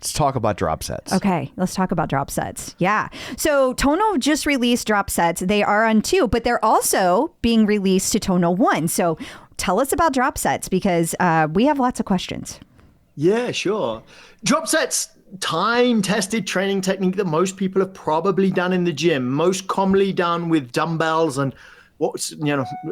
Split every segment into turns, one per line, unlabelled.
Let's talk about drop sets.
Okay, let's talk about drop sets. Yeah. So Tonal just released drop sets. They are on 2, but they're also being released to Tonal 1. So tell us about drop sets because we have lots of questions.
Yeah, sure. Drop sets, time-tested training technique that most people have probably done in the gym, most commonly done with dumbbells and what's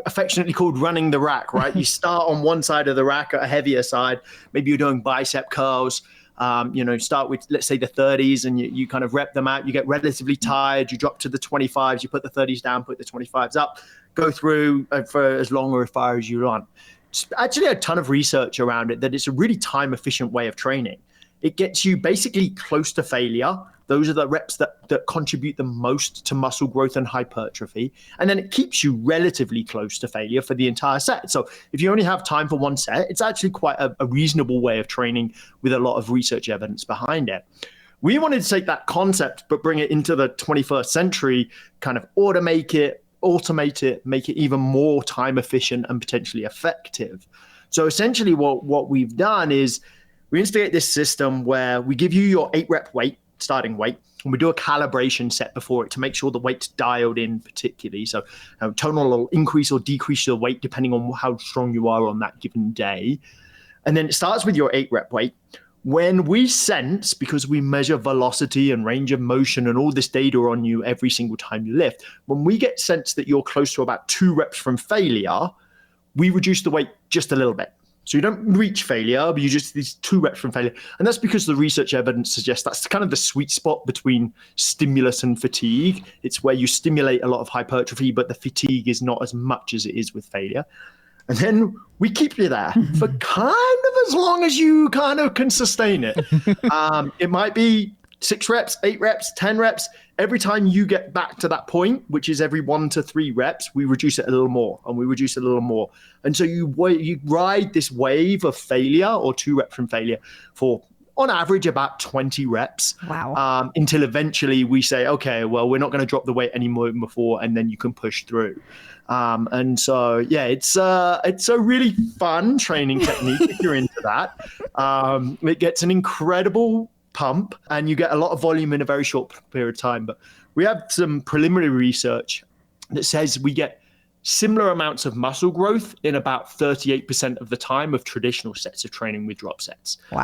affectionately called running the rack, right? You start on one side of the rack at a heavier side. Maybe you're doing bicep curls. Start with, let's say, the 30s and you kind of rep them out. You get relatively tired. You drop to the 25s. You put the 30s down, put the 25s up, go through for as long or as far as you want. It's actually a ton of research around it that it's a really time efficient way of training. It gets you basically close to failure. Those are the reps that contribute the most to muscle growth and hypertrophy. And then it keeps you relatively close to failure for the entire set. So if you only have time for one set, it's actually quite a reasonable way of training with a lot of research evidence behind it. We wanted to take that concept, but bring it into the 21st century, kind of automate it, make it even more time efficient and potentially effective. So essentially what we've done is we instigate this system where we give you your 8-rep weight, starting weight, and we do a calibration set before it to make sure the weight's dialed in particularly. So Tonal will increase or decrease your weight depending on how strong you are on that given day. And then it starts with your 8-rep weight. When we sense, because we measure velocity and range of motion and all this data on you every single time you lift, when we get sense that you're close to about 2 reps from failure, we reduce the weight just a little bit. So you don't reach failure, but you just these 2 reps from failure. And that's because the research evidence suggests that's kind of the sweet spot between stimulus and fatigue. It's where you stimulate a lot of hypertrophy, but the fatigue is not as much as it is with failure. And then we keep you there for kind of as long as you kind of can sustain it. It might be 6 reps, 8 reps, 10 reps. Every time you get back to that point, which is every 1 to 3 reps, we reduce it a little more and we reduce it a little more. And so you ride this wave of failure or 2 reps from failure for, on average, about 20 reps.
Wow.
Until eventually we say, okay, well, we're not going to drop the weight anymore than before, and then you can push through. And so, yeah, it's a really fun training technique if you're into that. It gets an incredible pump and you get a lot of volume in a very short period of time. But we have some preliminary research that says we get similar amounts of muscle growth in about 38% of the time of traditional sets of training with drop sets.
Wow.